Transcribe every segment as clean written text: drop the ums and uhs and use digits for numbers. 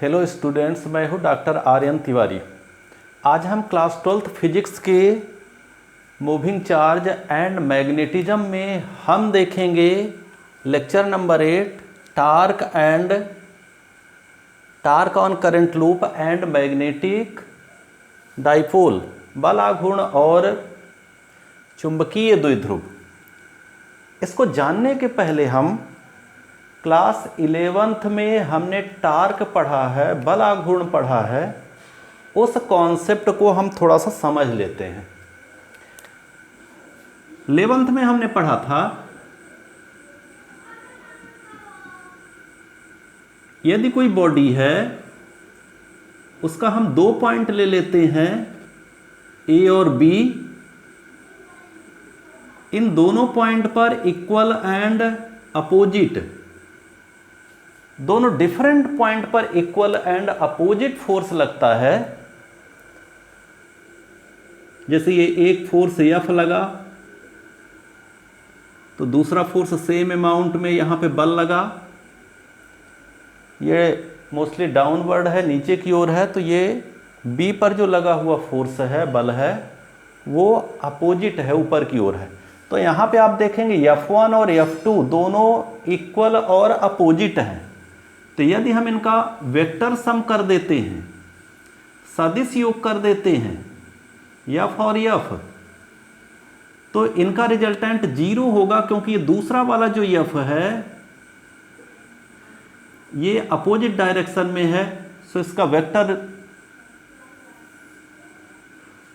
Hello students, मैं हूं doctor Aryan Tiwari. आज हम क्लास 12th फिजिक्स के मूविंग चार्ज एंड मैग्नेटिज्म में हम देखेंगे lecture number 8 torque on current loop and magnetic dipole, बल आघूर्ण और चुंबकीय द्विध्रुव। इसको जानने के पहले हम क्लास 11th में हमने टार्क पढ़ा है, बल आघूर्ण पढ़ा है, उस कॉन्सेप्ट को हम थोड़ा सा समझ लेते हैं। 11th में हमने पढ़ा था यदि कोई बॉडी है उसका हम दो पॉइंट ले लेते हैं ए और बी, इन दोनों पॉइंट पर इक्वल एंड अपोजिट, दोनों डिफरेंट पॉइंट पर इक्वल एंड अपोजिट फोर्स लगता है। जैसे ये एक फोर्स F लगा तो दूसरा फोर्स सेम अमाउंट में यहां पे बल लगा। ये मोस्टली डाउनवर्ड है, नीचे की ओर है, तो ये B पर जो लगा हुआ फोर्स है, बल है, वो अपोजिट है, ऊपर की ओर है। तो यहां पे आप देखेंगे F1 और F2 दोनों इक्वल और अपोजिट हैं। तो यदि हम इनका वेक्टर सम कर देते हैं, सदिश योग कर देते हैं F और F, तो इनका रिजल्टेंट 0 होगा, क्योंकि ये दूसरा वाला जो F है ये अपोजिट डायरेक्शन में है। सो इसका वेक्टर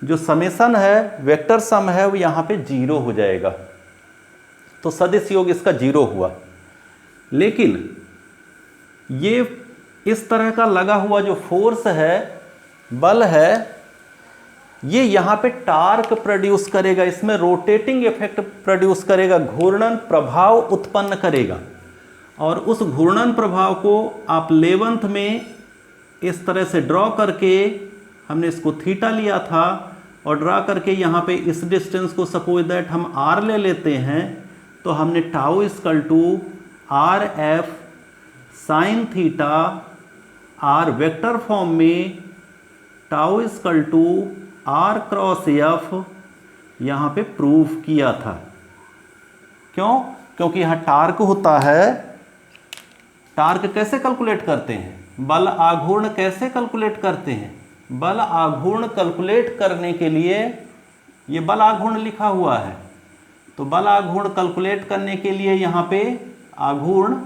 जो समेशन है, वेक्टर सम है, वो यहां पे 0 हो जाएगा। तो सदिश योग इसका 0 हुआ। लेकिन ये इस तरह का लगा हुआ जो फोर्स है, बल है, ये यहां पे टार्क प्रोड्यूस करेगा, इसमें रोटेटिंग इफेक्ट प्रोड्यूस करेगा, घूर्णन प्रभाव उत्पन्न करेगा। और उस घूर्णन प्रभाव को आप 11th में इस तरह से ड्रॉ करके, हमने इसको थीटा लिया था, और ड्रा करके यहाँ पे इस डिस्टेंस को सपोज दैट हम r ले लेते हैं, तो हमने tau equal to R F sine theta r vector form में tau equal to r cross f यहाँ पे प्रूव किया था। क्यों? क्योंकि यहाँ टार्क होता है। टार्क कैसे कैलकुलेट करते हैं? बल आघूर्ण कैसे कैलकुलेट करते हैं? बल आघूर्ण कैलकुलेट करने के लिए ये बल आघूर्ण लिखा हुआ है, तो बल आघूर्ण कैलकुलेट करने के लिए यहाँ पे आघूर्ण,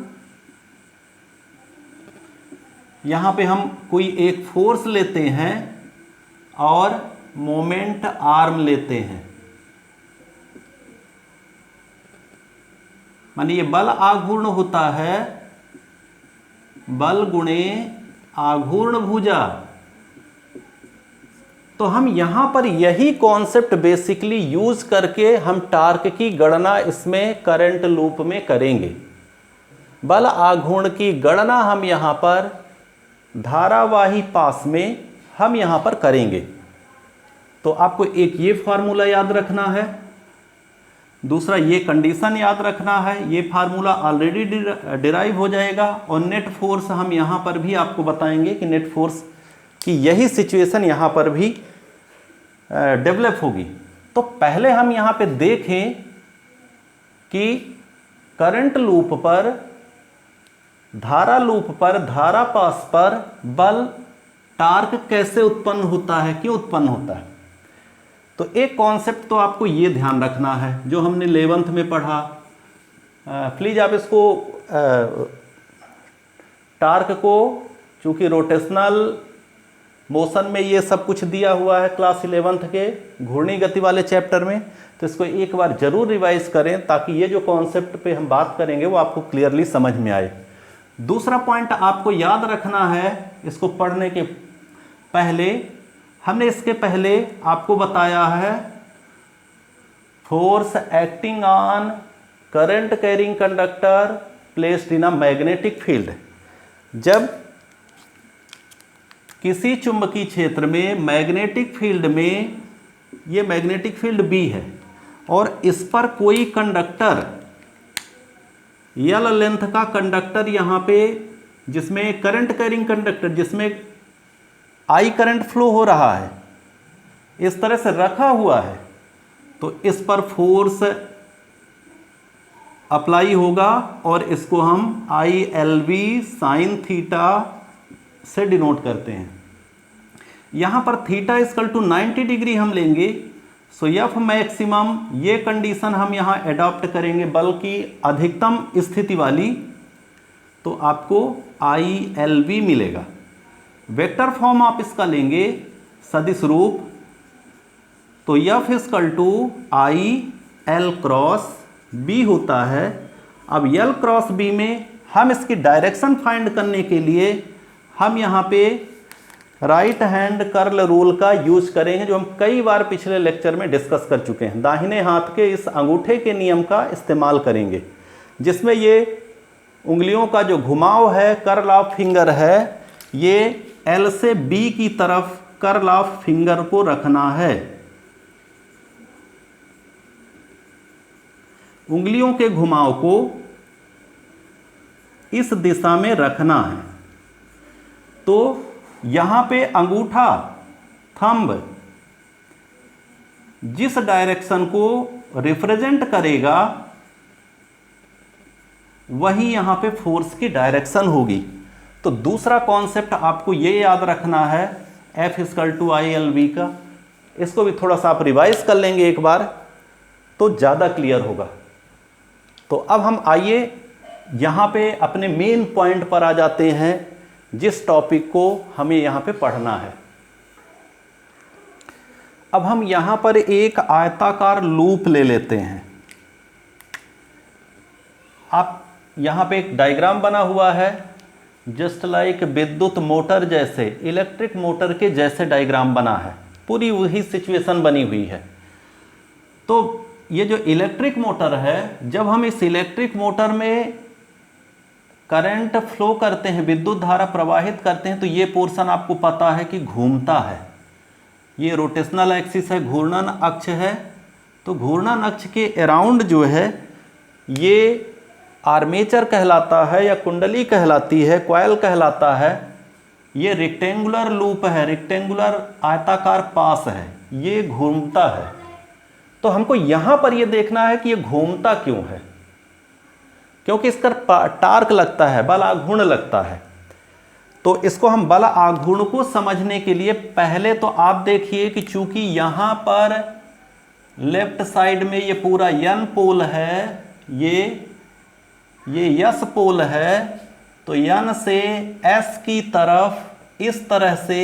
यहाँ पे हम कोई एक फोर्स लेते हैं और मोमेंट आर्म लेते हैं, माने ये बल आघूर्ण होता है, बल गुणे आघूर्ण भुजा। तो हम यहां पर यही कॉन्सेप्ट बेसिकली यूज करके हम टार्क की गणना इसमें करंट लूप में करेंगे। बल आघूर्ण की गणना हम यहां पर धारावाही पास में हम यहां पर करेंगे। तो आपको एक ये फार्मूला याद रखना है, दूसरा ये कंडीशन याद रखना है, ये फार्मूला ऑलरेडी डिराइव हो जाएगा। और नेट फोर्स हम यहाँ पर भी आपको बताएंगे कि नेट फोर्स की यही सिचुएशन यहाँ पर भी डेवलप होगी। तो पहले हम यहाँ पे देखें कि करंट लूप पर, धारा लूप पर, धारा पास पर बल टार्क कैसे उत्पन्न होता है, क्यों उत्पन्न होता है। तो एक कॉन्सेप्ट तो आपको ये ध्यान रखना है जो हमने 11th में पढ़ा। प्लीज आप इसको टार्क को, चूंकि रोटेशनल मोशन में ये सब कुछ दिया हुआ है क्लास 11th के घूर्णी गति वाले चैप्टर में, तो इसको एक बार जरूर रिवाइज करें ताकि ये जो कॉन्सेप्ट पे हम बात करेंगे वो आपको क्लियरली समझ में आए। दूसरा पॉइंट आपको याद रखना है, इसको पढ़ने के पहले, हमने इसके पहले आपको बताया है force acting on current carrying conductor placed in a magnetic field. जब किसी चुंबकीय क्षेत्र में मैग्नेटिक फील्ड में, ये मैग्नेटिक फील्ड B है और इस पर कोई कंडक्टर, L लेंथ का कंडक्टर यहाँ पे जिसमें करंट कैरिंग कंडक्टर, जिसमें आई करंट फ्लो हो रहा है, इस तरह से रखा हुआ है, तो इस पर फोर्स अप्लाई होगा और इसको हम ILV साइन थीटा से डिनोट करते हैं। यहां पर थीटा इक्वल टू 90 डिग्री हम लेंगे, सो एफ मैक्सिमम, ये कंडीशन हम यहां एडॉप्ट करेंगे बल की अधिकतम स्थिति वाली, तो आपको ILV मिलेगा। वेक्टर फॉर्म आप इसका लेंगे सदिश रूप, तो F equal to IL cross B होता है। अब L क्रॉस B में हम इसकी डायरेक्शन फाइंड करने के लिए हम यहाँ पे राइट हैंड कर्ल रूल का यूज करेंगे, जो हम कई बार पिछले लेक्चर में डिस्कस कर चुके हैं। दाहिने हाथ के इस अंगूठे के नियम का इस्तेमाल करेंगे, जिसमें ये उंगलियों का जो घुमाव है, कर्ल ऑफ फिंगर है, ये L से B की तरफ कर्ल ऑफ फिंगर को रखना है। उंगलियों के घुमाव को इस दिशा में रखना है। तो यहां पे अंगूठा, थंब जिस डायरेक्शन को रिप्रेजेंट करेगा वही यहां पे फोर्स की डायरेक्शन होगी। तो दूसरा कॉन्सेप्ट आपको ये याद रखना है F इक्वल टू ILV का। इसको भी थोड़ा सा आप रिवाइज कर लेंगे एक बार तो ज़्यादा क्लियर होगा। तो अब हम आइए यहाँ पे अपने मेन पॉइंट पर आ जाते हैं, जिस टॉपिक को हमें यहाँ पे पढ़ना है। अब हम यहाँ पर एक आयताकार लूप ले लेते हैं। आप यहाँ पे एक डायग्राम बना हुआ है, जस्ट लाइक विद्युत मोटर जैसे, इलेक्ट्रिक मोटर के जैसे डायग्राम बना है, पूरी वही सिचुएशन बनी हुई है। तो ये जो इलेक्ट्रिक मोटर है, जब हम इस इलेक्ट्रिक मोटर में करंट फ्लो करते हैं, विद्युत धारा प्रवाहित करते हैं, तो ये पोर्शन आपको पता है कि घूमता है। ये रोटेशनल एक्सिस है, घूर्णन अक्ष है। तो घूर्णन अक्ष के अराउंड जो है ये आर्मेचर कहलाता है या कुंडली कहलाती है, कॉइल कहलाता है। ये रेक्टेंगुलर लूप है, रेक्टेंगुलर आयताकार पास है, ये घूमता है। तो हमको यहां पर ये देखना है कि ये घूमता क्यों है, क्योंकि इसका टार्क लगता है, बल आघूर्ण लगता है। तो इसको हम बल आघूर्ण को समझने के लिए पहले तो आप देखिए कि चूंकि यहां पर लेफ्ट साइड में ये पूरा N पोल है, ये S पोल है, तो N से S की तरफ इस तरह से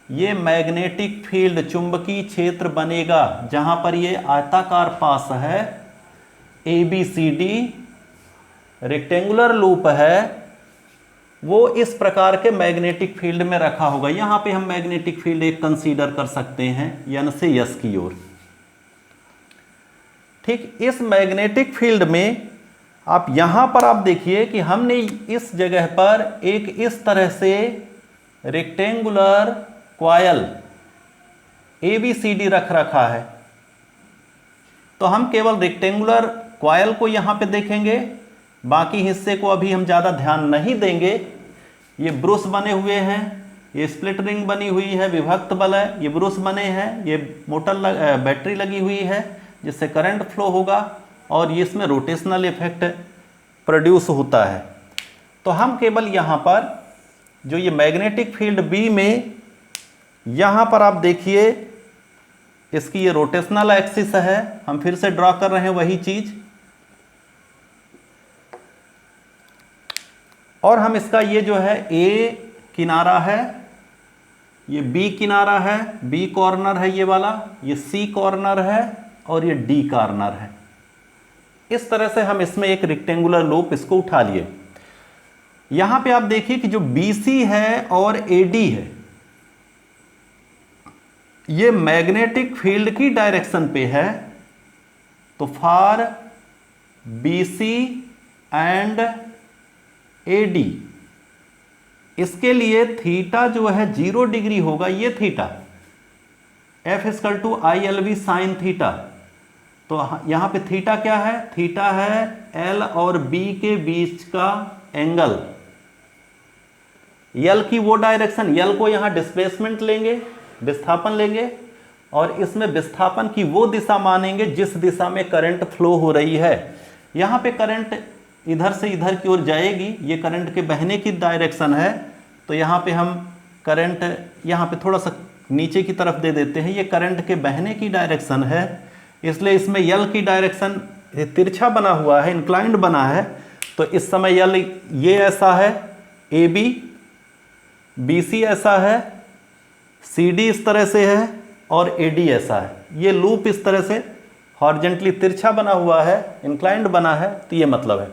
ये मैग्नेटिक फील्ड, चुंबकीय क्षेत्र बनेगा, जहां पर ये आयताकार पास है, ABCD रेक्टेंगुलर लूप है, वो इस प्रकार के मैग्नेटिक फील्ड में रखा होगा। यहां पे हम मैग्नेटिक फील्ड एक कंसीडर कर सकते हैं N से S की ओर। ठीक, इस मैग्नेटिक फील्ड में आप यहां पर आप देखिए कि हमने इस जगह पर एक इस तरह से रेक्टेंगुलर कॉइल ABCD रख रखा है। तो हम केवल रेक्टेंगुलर कॉइल को यहां पे देखेंगे, बाकी हिस्से को अभी हम ज़्यादा ध्यान नहीं देंगे। ये ब्रुश बने हुए हैं, ये स्प्लिट रिंग बनी हुई है, विभक्त बल है, ये ब्रुश बने हैं, ये बैटरी लगी हुई है जिससे करंट फ्लो होगा, और ये इसमें रोटेशनल इफेक्ट प्रोड्यूस होता है। तो हम केवल यहाँ पर जो ये मैग्नेटिक फील्ड B में, यहाँ पर आप देखिए इसकी ये रोटेशनल एक्सिस है, हम फिर से ड्रॉ कर रहे हैं वही चीज़, और हम इसका ये जो है A किनारा है, ये B किनारा है, B कॉर्नर है ये वाला, ये C कॉर्नर है, और ये D कॉर्नर है। इस तरह से हम इसमें एक रेक्टेंगुलर लूप इसको उठा लिए। यहां पे आप देखिए कि जो BC है और AD है, ये मैग्नेटिक फील्ड की डायरेक्शन पे है। तो फॉर BC एंड AD, इसके लिए थीटा जो है 0 डिग्री होगा, ये theta F equal to ILV sine theta. तो यहां पे थीटा क्या है? थीटा है L और B के बीच का एंगल, यल की वो डायरेक्शन, यल को यहाँ डिस्प्लेसमेंट लेंगे, विस्थापन लेंगे, और इसमें विस्थापन की वो दिशा मानेंगे जिस दिशा में करंट फ्लो हो रही है। यहाँ पे करंट इधर से इधर की ओर जाएगी, ये करंट के बहने की डायरेक्शन है, तो यहाँ पे हम करंट यहाँ पे थोड़ा सा नीचे की तरफ दे देते हैं, ये करंट के बहने की डायरेक्शन है, इसलिए इसमें यल की डायरेक्शन तिरछा बना हुआ है, इंक्लाइंड बना है। तो इस समय यल ये ऐसा है, ए बी, बी सी ऐसा है, सी डी इस तरह से है, और ए डी ऐसा है। ये लूप इस तरह से हॉरिजॉन्टली तिरछा बना हुआ है, इंक्लाइंड बना है, तो ये मतलब है।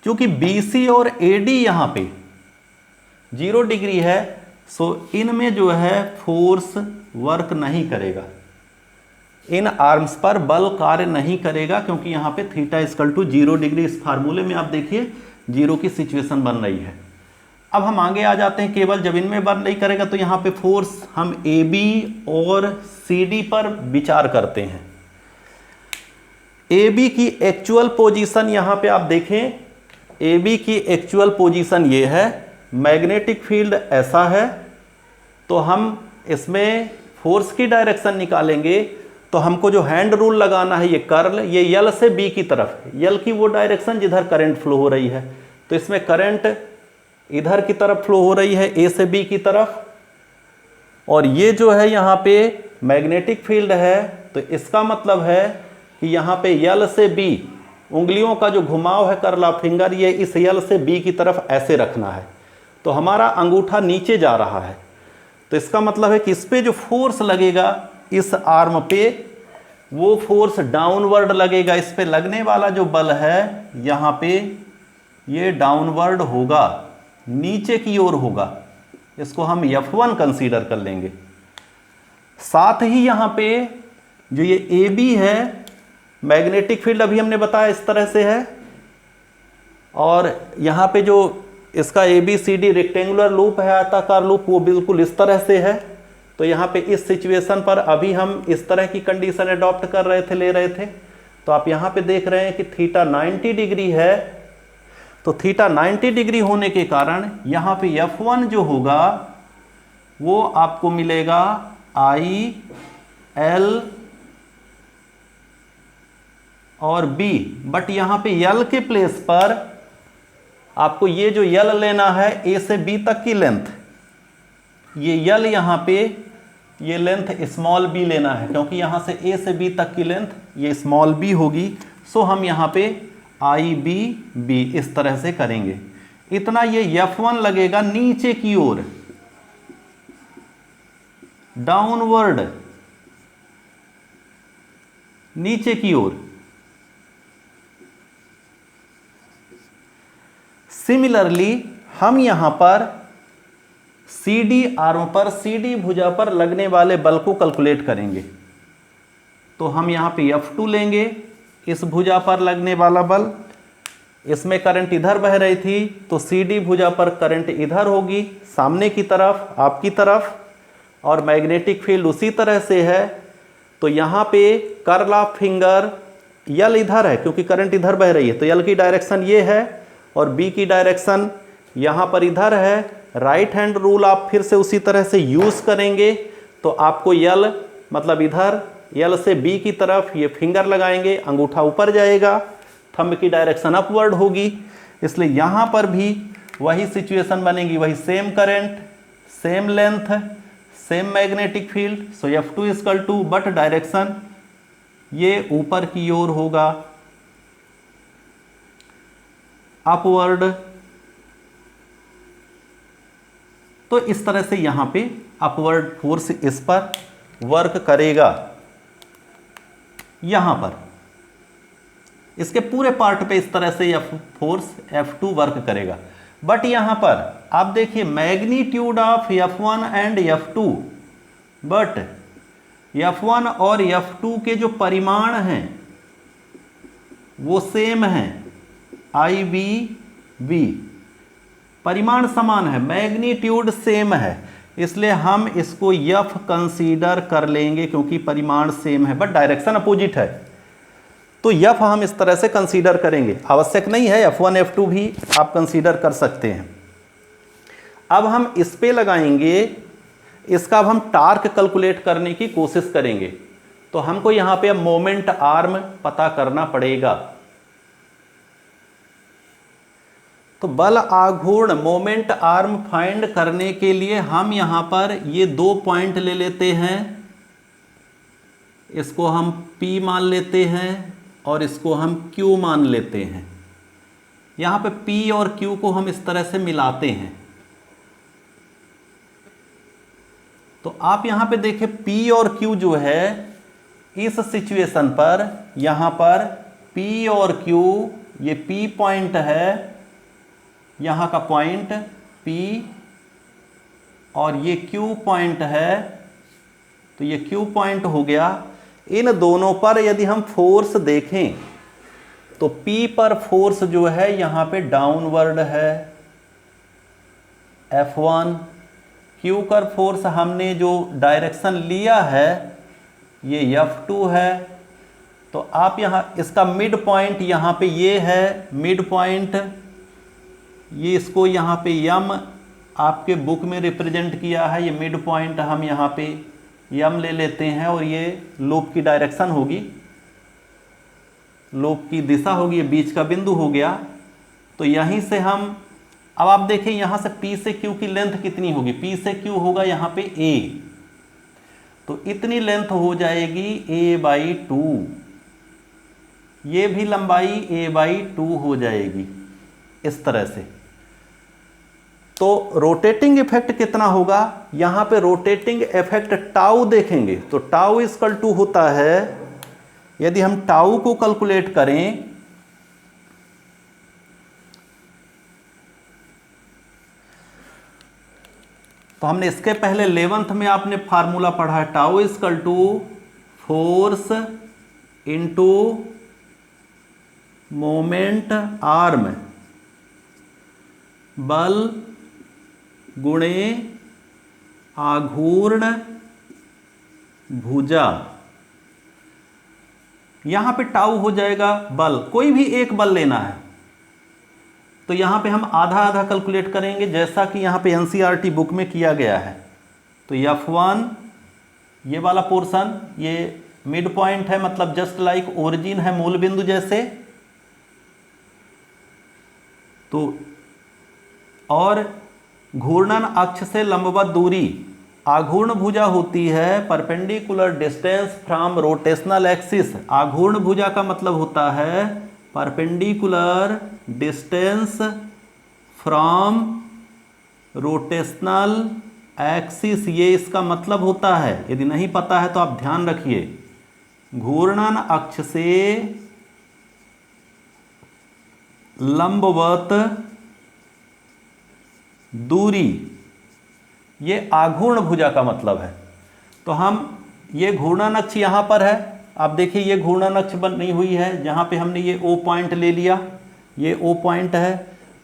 क्योंकि बी सी और ए डी यहाँ पे 0 डिग्री है, सो इनमें जो है फोर्स वर्क नहीं करेगा, इन आर्म्स पर बल कार्य नहीं करेगा, क्योंकि यहाँ पे थीटा इक्वल टू 0 डिग्री, इस फार्मूले में आप देखिए 0 की सिचुएशन बन रही है। अब हम आगे आ जाते हैं, केवल जब इनमें बल नहीं करेगा तो यहाँ पे फोर्स हम ए बी और सी डी पर विचार करते हैं। ए बी की एक्चुअल पोजीशन यहाँ पे आप देखें, ए बी की एक्चुअल पोजीशन ये है, मैग्नेटिक फील्ड ऐसा है, तो हम इसमें फोर्स की डायरेक्शन निकालेंगे, तो हमको जो हैंड रूल लगाना है, ये कर्ल, ये यल से बी की तरफ, यल की वो डायरेक्शन जिधर करंट फ्लो हो रही है, तो इसमें करंट इधर की तरफ फ्लो हो रही है, ए से बी की तरफ, और ये जो है यहाँ पे मैग्नेटिक फील्ड है, तो इसका मतलब है कि यहाँ पे यल से बी उंगलियों का जो घुमाव है, कर्ल ऑफ फिंगर, ये इस यल से बी की तरफ ऐसे रखना है, तो हमारा अंगूठा नीचे जा रहा है, तो इसका मतलब है कि इस पे जो फोर्स लगेगा इस आर्म पे, वो फोर्स डाउनवर्ड लगेगा। इस पे लगने वाला जो बल है यहाँ पे, ये डाउनवर्ड होगा, नीचे की ओर होगा, इसको हम F1 कंसीडर कर लेंगे। साथ ही यहाँ पे जो ये ए बी है, मैग्नेटिक फील्ड अभी हमने बताया इस तरह से है, और यहाँ पे जो इसका A B C D rectangular loop है, आयताकार लूप, वो बिल्कुल इस तरह से है। तो यहाँ पे इस सिचुएशन पर अभी हम इस तरह की कंडीशन अडॉप्ट कर रहे थे, ले रहे थे, तो आप यहाँ पे देख रहे हैं कि थीटा 90 डिग्री है, तो थीटा 90 डिग्री होने के कारण यहाँ पे F1 जो होगा वो आपको मिलेगा I L और B, बट यहाँ पे L के प्लेस पर आपको ये जो L लेना है, A से B तक की लेंथ, ये L यहाँ पे ये लेंथ स्मॉल b लेना है, क्योंकि यहाँ से A से B तक की लेंथ ये स्मॉल b होगी, सो हम यहाँ पे आई बी बी इस तरह से करेंगे। इतना ये F1 लगेगा नीचे की ओर, डाउनवर्ड, नीचे की ओर। सिमिलरली हम यहां पर CD आर्म पर, CD भुजा पर लगने वाले बल को कैलकुलेट करेंगे। तो हम यहाँ पे F2 लेंगे, इस भुजा पर लगने वाला बल, इसमें करंट इधर बह रही थी, तो CD भुजा पर करंट इधर होगी, सामने की तरफ, आपकी तरफ, और मैग्नेटिक फील्ड उसी तरह से है। तो यहाँ पे कर्ल ऑफ फिंगर यल इधर है, क्योंकि करंट इधर बह रही है, तो यल की डायरेक्शन ये है, और B की डायरेक्शन यहाँ पर इधर है। राइट हैंड रूल आप फिर से उसी तरह से यूज़ करेंगे, तो आपको यल मतलब इधर, यल से B की तरफ ये फिंगर लगाएंगे, अंगूठा ऊपर जाएगा, थंब की डायरेक्शन अपवर्ड होगी, इसलिए यहाँ पर भी वही सिचुएशन बनेगी, वही same current, same length, same magnetic field. So F2 equal to, but direction ये ऊपर की ओर होगा, अपवर्ड। तो इस तरह से यहाँ पे अपवर्ड फोर्स इस पर वर्क करेगा। यहाँ पर इसके पूरे पार्ट पे इस तरह से फोर्स F2 वर्क करेगा। बट यहाँ पर आप देखिए magnitude of F1 and F2, but F1 और F2 के जो परिमाण हैं वो सेम हैं, IB, परिमाण समान है, मैग्नीट्यूड सेम है, इसलिए हम इसको F कंसीडर कर लेंगे, क्योंकि परिमाण सेम है बट डायरेक्शन अपोजिट है। तो F हम इस तरह से कंसीडर करेंगे, आवश्यक नहीं है F1 F2 भी आप कंसीडर कर सकते हैं। अब हम इस पे लगाएंगे, इसका अब हम टार्क कैलकुलेट करने की कोशिश करेंगे। तो हमको यहां पे अब मोमेंट आर्म पता करना पड़ेगा। तो बल आघूर्ण मोमेंट आर्म फाइंड करने के लिए हम यहां पर ये 2 पॉइंट ले लेते हैं, इसको हम P मान लेते हैं और इसको हम Q मान लेते हैं। यहां पे P और Q को हम इस तरह से मिलाते हैं। तो आप यहां पे देखें P और Q जो है इस सिचुएशन पर, यहां पर P और Q, ये P पॉइंट है, यहां का पॉइंट P, और ये Q पॉइंट है, तो ये Q पॉइंट हो गया। इन दोनों पर यदि हम फोर्स देखें तो P पर फोर्स जो है यहां पे डाउनवर्ड है F1, Q पर फोर्स हमने जो डायरेक्शन लिया है ये F2 है। तो आप यहां इसका मिड पॉइंट यहां पे ये है, मिड पॉइंट, ये इसको यहां पे यम आपके बुक में रिप्रेजेंट किया है, ये मिड पॉइंट हम यहां पे यम ले लेते हैं, और ये लूप की डायरेक्शन होगी, लूप की दिशा होगी, ये बीच का बिंदु हो गया। तो यहीं से हम, अब आप देखें यहां से P से Q की लेंथ कितनी होगी, P से Q होगा यहां पे A, तो इतनी लेंथ हो जाएगी A/2, ये भी लंबाई A/2 हो जाएगी इस तरह से। तो रोटेटिंग इफेक्ट कितना होगा, यहां पे रोटेटिंग इफेक्ट टाउ देखेंगे तो टाउ इक्वल टू होता है, यदि हम टाउ को कैलकुलेट करें तो हमने इसके पहले 11th में आपने फार्मूला पढ़ा है, tau equal to force into moment arm, बल गुणे आघूर्ण भुजा। यहां पे टाउ हो जाएगा बल, कोई भी एक बल लेना है तो यहां पे हम आधा आधा कैलकुलेट करेंगे, जैसा कि यहां पे एनसीईआरटी बुक में किया गया है। तो F1 ये वाला पोर्शन, ये मिड पॉइंट है, मतलब जस्ट लाइक ओरिजिन है, मूल बिंदु जैसे। तो और घूर्णन अक्ष से लंबवत दूरी, आघूर्ण भुजा होती है perpendicular distance from rotational axis. आघूर्ण भुजा का मतलब होता है perpendicular distance from rotational axis, ये इसका मतलब होता है। यदि नहीं पता है तो आप ध्यान रखिए, घूर्णन अक्ष से लंबवत दूरी, ये आघूर्ण भुजा का मतलब है। तो हम, ये घूर्णन अक्ष यहां पर है, आप देखिए ये घूर्णन अक्ष बनी हुई है, जहां पे हमने ये O पॉइंट ले लिया, ये O पॉइंट है।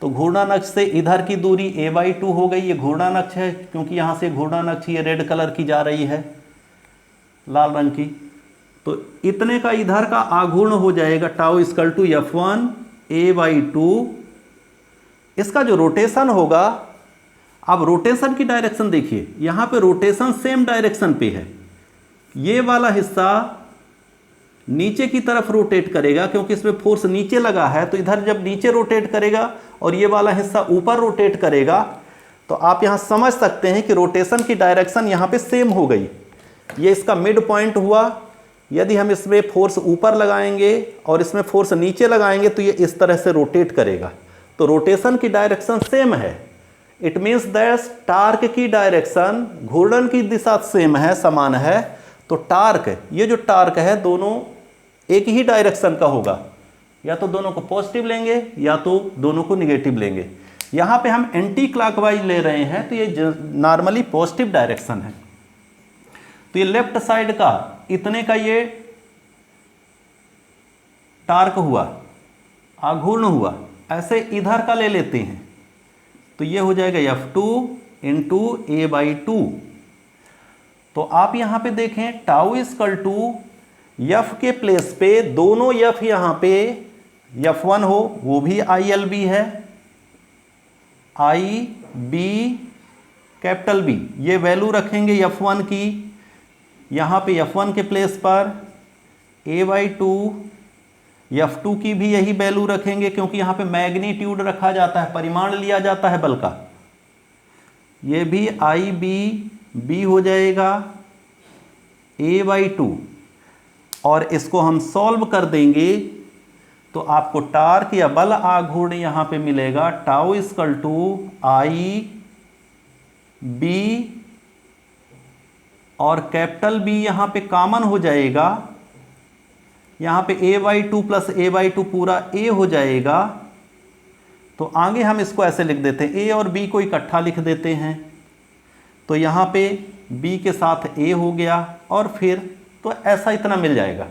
तो घूर्णन अक्ष से इधर की दूरी A/2 हो गई, ये घूर्णन अक्ष है, क्योंकि यहां से घूर्णन अक्ष ये रेड कलर की जा रही है, लाल रंग की। तो इतने का इधर का आघूर्ण हो जाएगा tau equal to F1 A/2। इसका जो रोटेशन होगा, अब रोटेशन की डायरेक्शन देखिए, यहां पे रोटेशन सेम डायरेक्शन पे है, ये वाला हिस्सा नीचे की तरफ रोटेट करेगा, क्योंकि इसमें फोर्स नीचे लगा है। तो इधर जब नीचे रोटेट करेगा और ये वाला हिस्सा ऊपर रोटेट करेगा, तो आप यहां समझ सकते हैं कि रोटेशन की डायरेक्शन यहां पे सेम हो गई। ये इसका मिड पॉइंट हुआ। यदि हम इसमें फोर्स ऊपर लगाएंगे और इसमें फोर्स नीचे लगाएंगे तो ये इस तरह से रोटेट करेगा। तो रोटेशन की डायरेक्शन सेम है। इट मीन्स दैट टार्क की डायरेक्शन, घूर्णन की दिशा सेम है, समान है। तो टार्क, ये जो टार्क है, दोनों एक ही डायरेक्शन का होगा, या तो दोनों को पॉजिटिव लेंगे या तो दोनों को निगेटिव लेंगे। यहां पे हम एंटी क्लॉकवाइज ले रहे हैं, तो ये नॉर्मली पॉजिटिव डायरेक्शन है। तो ये लेफ्ट साइड का इतने का ये टार्क हुआ, आघूर्ण हुआ। ऐसे इधर का ले लेते हैं तो ये हो जाएगा F2 इंटू A/2। तो आप यहां पे देखें टाउ इक्वल टू F के प्लेस पे दोनों F यहां पे F1 हो, वो भी ILB है, IB कैपिटल बी, ये वैल्यू रखेंगे F1 की, यहाँ पे F1 के प्लेस पर a/2, F2 की भी यही वैल्यू रखेंगे क्योंकि यहाँ पे मैग्नीट्यूड रखा जाता है, परिमाण लिया जाता है बल का। ये भी IB हो जाएगा a/2, और इसको हम सॉल्व कर देंगे तो आपको टार्क या बल आघूर्ण यहाँ पे मिलेगा टाउ इक्वल टू IB, और कैपिटल B यहाँ पे कॉमन हो जाएगा, यहाँ पे a/2 प्लस a/2 पूरा a हो जाएगा। तो आगे हम इसको ऐसे लिख देते हैं, a और b को इकट्ठा लिख देते हैं, तो यहाँ पे b के साथ a हो गया, और फिर तो ऐसा इतना मिल जाएगा।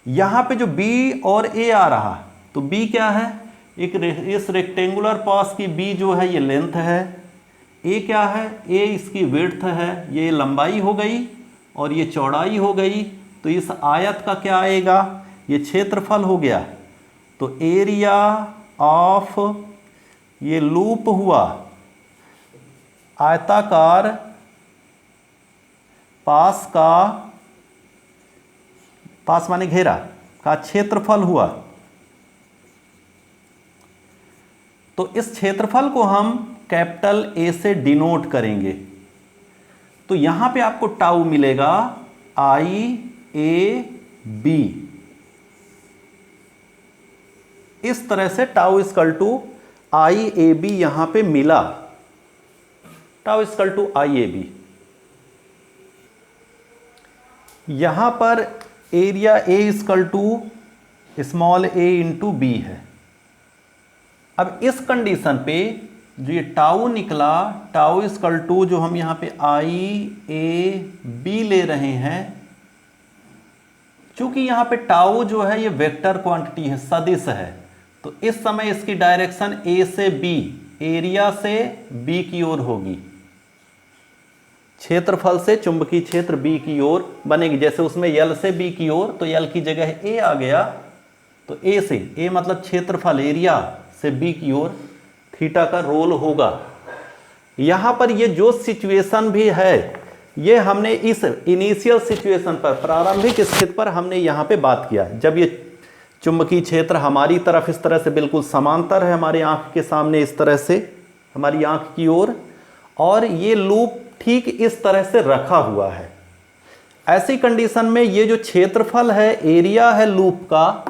यहाँ पे जो b और a आ रहा, तो b क्या है, इस रेक्टेंगुलर पास की b जो है ये लेंथ है, a क्या है, a इसकी विड्थ है, ये लंबाई हो गई और ये चौड़ाई हो गई। तो इस आयत का क्या आएगा, ये क्षेत्रफल हो गया। तो एरिया ऑफ ये लूप हुआ आयताकार पास का, पास माने घेरा का क्षेत्रफल हुआ। तो इस क्षेत्रफल को हम कैपिटल A से डिनोट करेंगे। तो यहां पे आपको टाउ मिलेगा IAB, इस तरह से टाउ इक्वल टू IAB यहां पे मिला, टाउ इक्वल टू IAB। यहां पर area A equal to small a into b है। अब इस कंडीशन पे जो ये टाउ निकला, टाउ इक्वल टू जो हम यहाँ पे IAB ले रहे हैं, चूंकि यहाँ पे टाउ जो है ये वेक्टर क्वांटिटी है, सदिश है, तो इस समय इसकी डायरेक्शन A से B, एरिया से B की ओर होगी, क्षेत्रफल से चुंबकीय क्षेत्र B की ओर बनेगी। जैसे उसमें L से B की ओर, तो L की जगह A आ गया, तो A से, A मतलब क्षेत्रफल, एरिया से B की ओर थीटा का रोल होगा। यहां पर ये जो सिचुएशन भी है, ये हमने इस इनिशियल सिचुएशन पर, प्रारंभिक स्थिति पर हमने यहां पे बात किया, जब ये चुंबकीय क्षेत्र हमारी तरफ इस तरह से बिल्कुल समांतर है, हमारी आंख के सामने इस तरह से, हमारी आंख की ओर, और ये लूप ठीक इस तरह से रखा हुआ है। ऐसी कंडीशन में ये जो क्षेत्रफल है, एरिया है लूप का,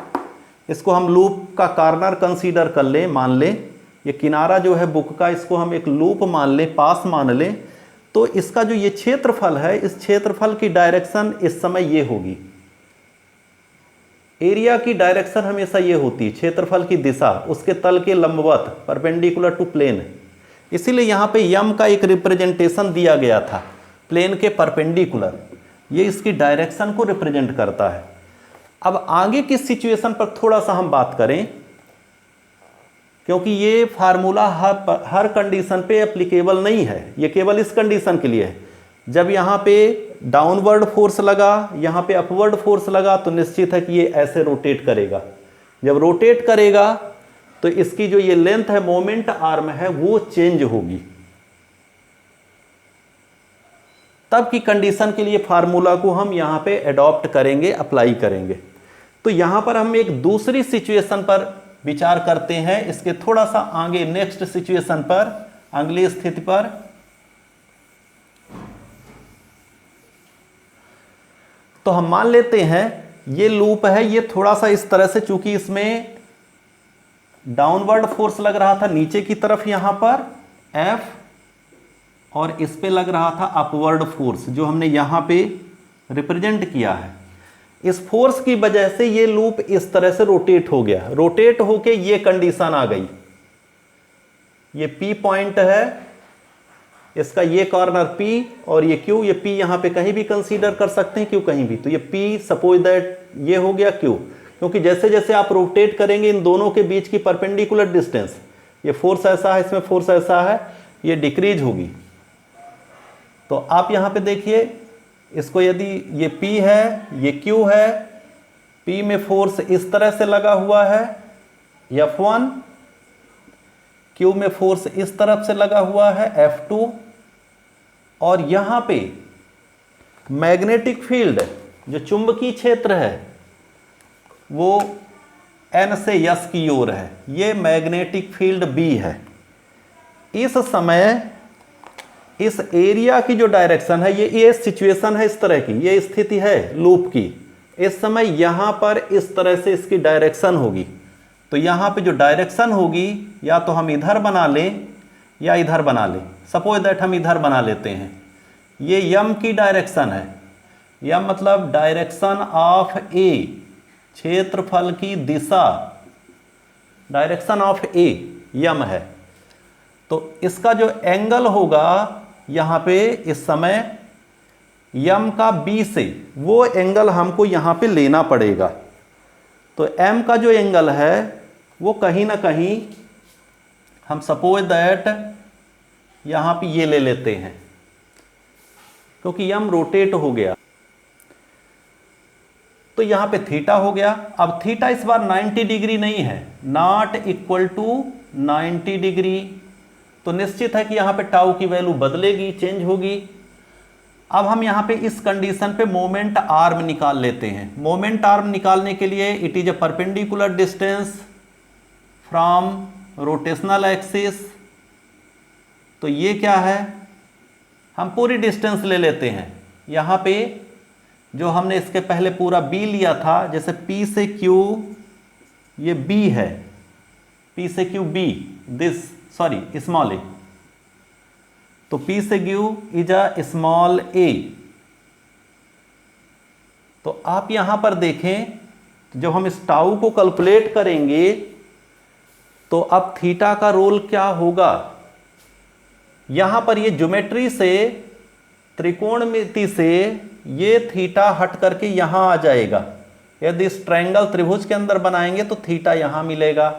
इसको हम लूप का कॉर्नर कंसीडर कर लें, मान लें ये किनारा जो है बुक का, इसको हम एक लूप मान लें, पास मान लें, तो इसका जो ये क्षेत्रफल है, इस क्षेत्रफल की डायरेक्शन इस समय ये होगी। एरिया की डायरेक्शन हमेशा ये होती है, क्षेत्रफल की दिशा उसके तल के लंबवत, परपेंडिकुलर टू प्लेन। इसीलिए यहाँ पे यम का एक रिप्रेजेंटेशन दिया गया था, प्लेन के परपेंडिकुलर, ये इसकी डायरेक्शन को रिप्रेजेंट करता है। अब आगे की सिचुएशन पर थोड़ा सा हम बात करें, क्योंकि ये फार्मूला हर कंडीशन पे एप्लीकेबल नहीं है, ये केवल इस कंडीशन के लिए है। जब यहाँ पे डाउनवर्ड फोर्स लगा, यहाँ पे अपवर्ड फोर्स लगा, तो निश्चित है कि ये ऐसे रोटेट करेगा। जब रोटेट करेगा तो इसकी जो ये लेंथ है, मोमेंट आर्म है, वो चेंज होगी। तब की कंडीशन के लिए फार्मूला को हम यहाँ पे अडॉप्ट करेंगे, अप्लाई करेंगे। तो यहाँ पर हम एक दूसरी सिचुएशन पर विचार करते हैं, इसके थोड़ा सा आगे नेक्स्ट सिचुएशन पर, अगली स्थिति पर। तो हम मान लेते हैं ये लूप है, ये थोड़ा सा इस तरह से, चूंकि इसमें डाउनवर्ड फोर्स लग रहा था नीचे की तरफ यहां पर F, और इस पे लग रहा था अपवर्ड फोर्स, जो हमने यहां पे रिप्रेजेंट किया है। इस फोर्स की वजह से ये लूप इस तरह से रोटेट हो गया, रोटेट होके ये कंडीशन आ गई, ये P पॉइंट है, इसका ये कॉर्नर P और ये Q, ये P यहां पे कहीं भी कंसीडर कर सकते हैं, Q कहीं भी। तो ये P सपोज दैट ये हो गया Q, क्योंकि जैसे जैसे आप रोटेट करेंगे इन दोनों के बीच की परपेंडिकुलर डिस्टेंस, ये फोर्स ऐसा है, इसमें फोर्स ऐसा है, ये डिक्रीज होगी। तो आप यहां पे देखिए, इसको यदि ये P है, ये Q है, P में फोर्स इस तरह से लगा हुआ है F1, Q में फोर्स इस तरफ से लगा हुआ है F2, और यहाँ पे मैग्नेटिक फील्ड जो चुंबकीय क्षेत्र है वो N से S की ओर है, ये मैग्नेटिक फील्ड B है। इस समय इस एरिया की जो डायरेक्शन है, ये सिचुएशन है इस तरह की, ये स्थिति है लूप की। इस समय यहाँ पर इस तरह से इसकी डायरेक्शन होगी, तो यहाँ पे जो डायरेक्शन होगी या तो हम इधर बना लें या इधर बना लें। सपोज दैट हम इधर बना लेते हैं। ये यम की डायरेक्शन है, यम मतलब डायरेक्शन ऑफ ए, क्षेत्रफल की दिशा, डायरेक्शन ऑफ ए यम है। तो इसका जो एंगल होगा यहाँ पे इस समय यम का बी से, वो एंगल हमको यहाँ पे लेना पड़ेगा। तो एम का जो एंगल है वो कहीं ना कहीं हम सपोज दैट यहाँ पे ये ले लेते हैं, क्योंकि यम रोटेट हो गया तो यहाँ पे थीटा हो गया। अब थीटा इस बार 90 डिग्री नहीं है, नॉट इक्वल टू 90 डिग्री, तो निश्चित है कि यहाँ पे टाउ की वैल्यू बदलेगी, चेंज होगी। अब हम यहाँ पे इस कंडीशन पे मोमेंट आर्म निकाल लेते हैं। मोमेंट आर्म निकालने के लिए it is a perpendicular distance from rotational axis. तो ये क्या है, हम पूरी डिस्टेंस ले लेते हैं। यहाँ पे जो हमने इसके पहले पूरा B लिया था, जैसे P से Q ये B है, P से Q B, this sorry small A, तो P से Q is a small a। तो आप यहां पर देखें, जब हम इस टाउ को कैलकुलेट करेंगे तो अब थीटा का रोल क्या होगा। यहां पर ये ज्योमेट्री से, त्रिकोणमिति से ये थीटा हट करके यहां आ जाएगा। यदि इस ट्रायंगल त्रिभुज के अंदर बनाएंगे तो थीटा यहां मिलेगा,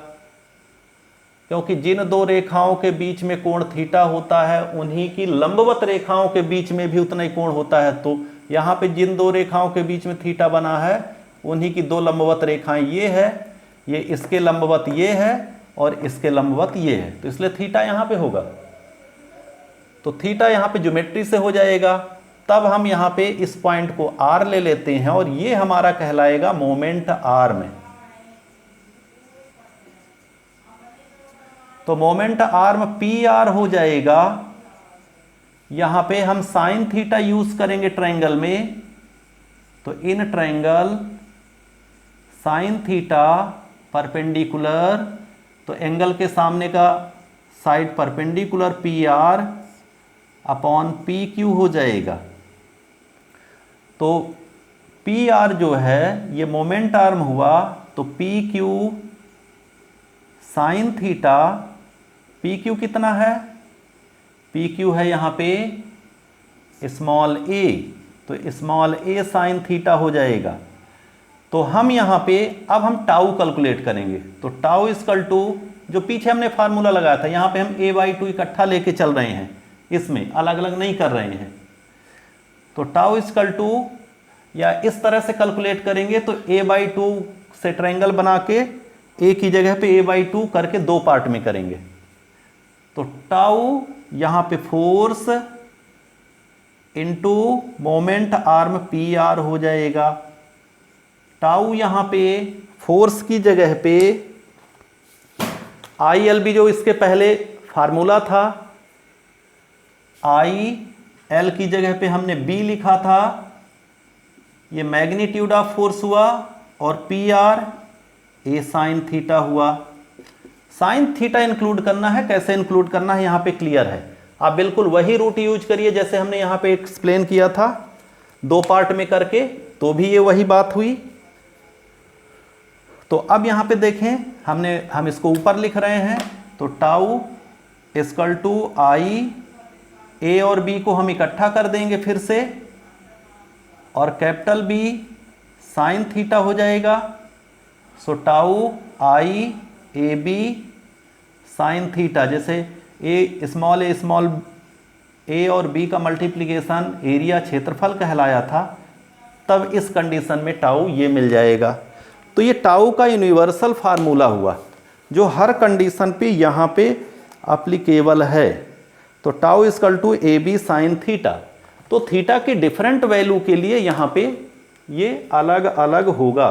क्योंकि जिन दो रेखाओं के बीच में कोण थीटा होता है उन्हीं की लंबवत रेखाओं के बीच में भी उतना ही कोण होता है। तो यहाँ पे जिन दो रेखाओं के बीच में थीटा बना है उन्हीं की दो लंबवत रेखाएं ये है, ये इसके लंबवत ये है और इसके लंबवत ये है, तो इसलिए थीटा यहाँ पे होगा। तो थीटा यहाँ पे ज्योमेट्री से हो जाएगा। तब हम यहाँ पे इस पॉइंट को R ले लेते हैं और ये हमारा कहलाएगा मोमेंट आर्म। तो मोमेंट आर्म PR हो जाएगा। यहां पे हम साइन थीटा यूज करेंगे ट्रायंगल में, तो in triangle sine theta perpendicular, तो एंगल के सामने का side perpendicular PR upon PQ हो जाएगा। तो PR जो है ये मोमेंट आर्म हुआ, तो PQ साइन थीटा, PQ कितना है, PQ है यहाँ पे स्मॉल a, तो स्मॉल a साइन थीटा हो जाएगा। तो हम यहाँ पे अब हम टाउ कैलकुलेट करेंगे। तो टाउ इक्वल टू, जो पीछे हमने फार्मूला लगाया था, यहाँ पे हम a/2 इकट्ठा लेके चल रहे हैं, इसमें अलग अलग नहीं कर रहे हैं। तो टाउ इक्वल टू, या इस तरह से कैलकुलेट करेंगे तो a/2 से ट्रायंगल बना के a की जगह पे a/2 करके दो पार्ट में करेंगे। तो टाउ यहाँ पे force into moment arm PR हो जाएगा। टाउ यहाँ पे फोर्स की जगह पे ILB, जो इसके पहले फार्मूला था, IL की जगह पे हमने B लिखा था, ये मैग्नीट्यूड ऑफ फोर्स हुआ, और PR A साइन थीटा हुआ। साइन थीटा इंक्लूड करना है, कैसे इंक्लूड करना है यहाँ पे क्लियर है। आप बिल्कुल वही रूट यूज करिए जैसे हमने यहाँ पे एक्सप्लेन किया था, दो पार्ट में करके, तो भी ये वही बात हुई। तो अब यहाँ पे देखें, हम इसको ऊपर लिख रहे हैं, तो tau equal to I, A और B को हम इकट्ठा कर देंगे फिर से, और कैपिटल B साइन थीटा हो जाएगा। सो टाउ IAB साइन थीटा, जैसे स्मॉल a और b का मल्टीप्लिकेशन एरिया क्षेत्रफल कहलाया था, तब इस कंडीशन में टाउ ये मिल जाएगा। तो ये टाउ का यूनिवर्सल फार्मूला हुआ जो हर कंडीशन पे यहाँ पे अप्लीकेबल है। तो tau equal to A B sine theta. तो थीटा की डिफरेंट वैल्यू के लिए यहाँ पे ये अलग अलग होगा।